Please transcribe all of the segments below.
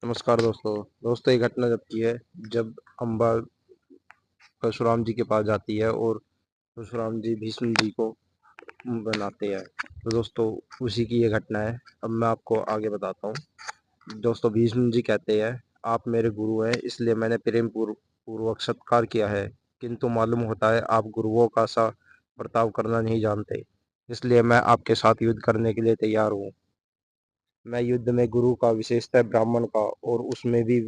नमस्कार दोस्तों एक घटना जब की है जब अम्बा परशुराम जी के पास जाती है और परशुराम जी भीष्म जी को बनाते हैं। तो दोस्तों उसी की ये घटना है। अब मैं आपको आगे बताता हूँ। दोस्तों भीष्म जी कहते हैं, आप मेरे गुरु हैं, इसलिए मैंने प्रेम पूर्वक सत्कार किया है, किंतु मालूम होता है आप गुरुओं का सा बर्ताव करना नहीं जानते, इसलिए मैं आपके साथ युद्ध करने के लिए तैयार हूँ। मैं युद्ध में गुरु का, विशेषतः ब्राह्मण का, और उसमें भी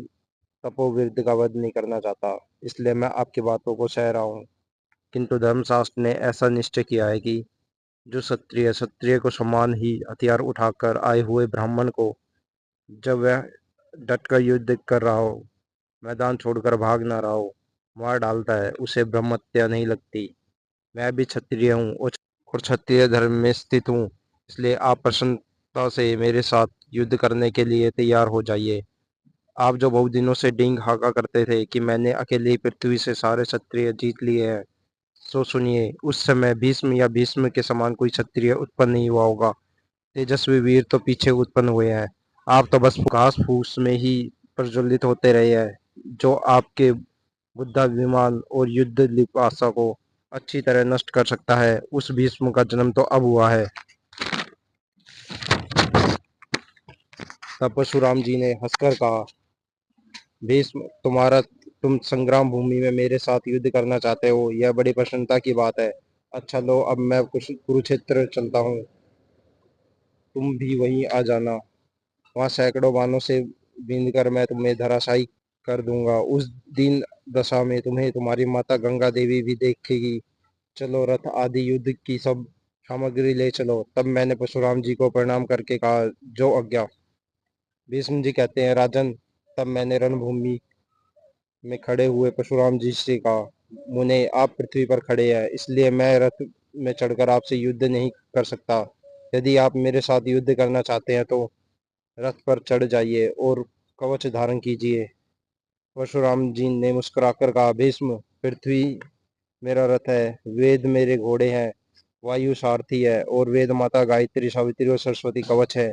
तपोवृद्ध का वध नहीं करना चाहता, इसलिए मैं आपकी बातों को सह रहा हूँ। किंतु धर्मशास्त्र ने ऐसा निश्चय किया है कि जो क्षत्रिय क्षत्रिय को समान ही हथियार उठाकर आए हुए ब्राह्मण को, जब वह डटकर युद्ध कर रहा हो, मैदान छोड़कर भाग ना रहा हो, मार डालता है, उसे ब्रह्महत्या नहीं लगती। मैं भी क्षत्रिय हूँ और क्षत्रिय धर्म में स्थित हूँ, इसलिए आप प्रसन्नता से मेरे साथ युद्ध करने के लिए तैयार हो जाइए। आप जो बहुत दिनों से डींग हाका करते थे कि मैंने अकेले ही पृथ्वी से सारे क्षत्रिय जीत लिए हैं, सो सुनिए, उस समय भीष्म या भीष्म के समान कोई क्षत्रिय उत्पन्न नहीं हुआ होगा। तेजस्वी वीर तो पीछे उत्पन्न हुए हैं। आप तो बस घास फूस में ही प्रज्वलित होते रहे हैं। जो आपके बुद्धाभिमान और युद्ध लिपासा को अच्छी तरह नष्ट कर सकता है, उस भीष्म का जन्म तो अब हुआ है। तब परशुराम जी ने हंसकर कहा, भीष्म, तुम संग्राम भूमि में मेरे साथ युद्ध करना चाहते हो, यह बड़ी प्रसन्नता की बात है। अच्छा लो, अब मैं कुछ कुरुक्षेत्र चलता हूँ, तुम भी वहीं आ जाना। वहां सैकड़ों बाणों से बींध कर मैं तुम्हें धराशायी कर दूंगा। उस दिन दशा में तुम्हें तुम्हारी माता गंगा देवी भी देखेगी। चलो, रथ आदि युद्ध की सब सामग्री ले चलो। तब मैंने परशुराम जी को प्रणाम करके कहा, जो आज्ञा। भीष्म जी कहते हैं, राजन, तब मैंने रणभूमि में खड़े हुए परशुराम जी से कहा, मुने, आप पृथ्वी पर खड़े हैं, इसलिए मैं रथ में चढ़कर आपसे युद्ध नहीं कर सकता। यदि आप मेरे साथ युद्ध करना चाहते हैं तो रथ पर चढ़ जाइए और कवच धारण कीजिए। परशुराम जी ने मुस्कुराकर कहा, भीष्म, पृथ्वी मेरा रथ है, वेद मेरे घोड़े हैं, वायु सारथी है, और वेद माता गायत्री, सावित्री और सरस्वती कवच है।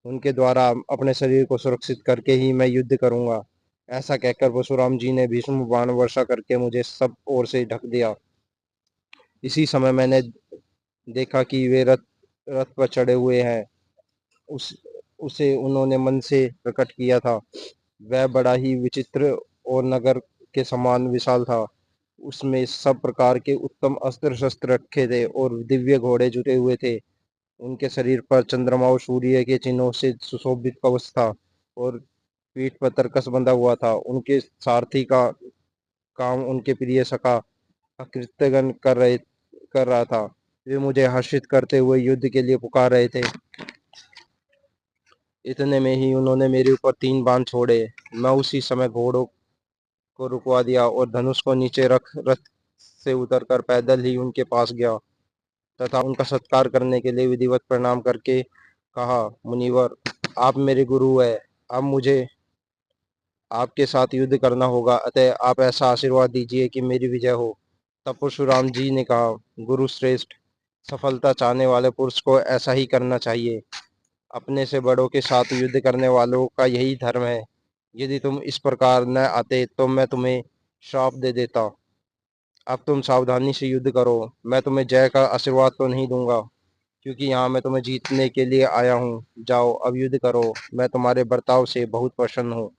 उनके द्वारा अपने शरीर को सुरक्षित करके ही मैं युद्ध करूंगा। ऐसा कहकर परशुराम जी ने भीष्म बाण वर्षा करके मुझे सब ओर से ढक दिया। इसी समय मैंने देखा कि वे रथ रथ पर चढ़े हुए हैं। उस उसे उन्होंने मन से प्रकट किया था। वह बड़ा ही विचित्र और नगर के समान विशाल था। उसमें सब प्रकार के उत्तम अस्त्र शस्त्र रखे थे और दिव्य घोड़े जुटे हुए थे। उनके शरीर पर चंद्रमा और सूर्य के चिन्हों से सुशोभित कवच था और पीठ पर तरकस बंधा हुआ था। उनके सारथी का काम उनके प्रिय सखा अकृत्यगन कर रहा था। वे मुझे हर्षित करते हुए युद्ध के लिए पुकार रहे थे। इतने में ही उन्होंने मेरे ऊपर 3 बाण छोड़े। मैं उसी समय घोड़ों को रुकवा दिया और धनुष को नीचे रख रथ से उतरकर पैदल ही उनके पास गया तथा उनका सत्कार करने के लिए विधिवत प्रणाम करके कहा, मुनिवर, आप मेरे गुरु हैं। अब मुझे आपके साथ युद्ध करना होगा, अतः आप ऐसा आशीर्वाद दीजिए कि मेरी विजय हो। तब परशुराम जी ने कहा, गुरु श्रेष्ठ, सफलता चाहने वाले पुरुष को ऐसा ही करना चाहिए। अपने से बड़ों के साथ युद्ध करने वालों का यही धर्म है। यदि तुम इस प्रकार न आते तो मैं तुम्हें श्राप दे देता। अब तुम सावधानी से युद्ध करो। मैं तुम्हें जय का आशीर्वाद तो नहीं दूंगा, क्योंकि यहाँ मैं तुम्हें जीतने के लिए आया हूँ। जाओ, अब युद्ध करो। मैं तुम्हारे बर्ताव से बहुत प्रसन्न हूँ।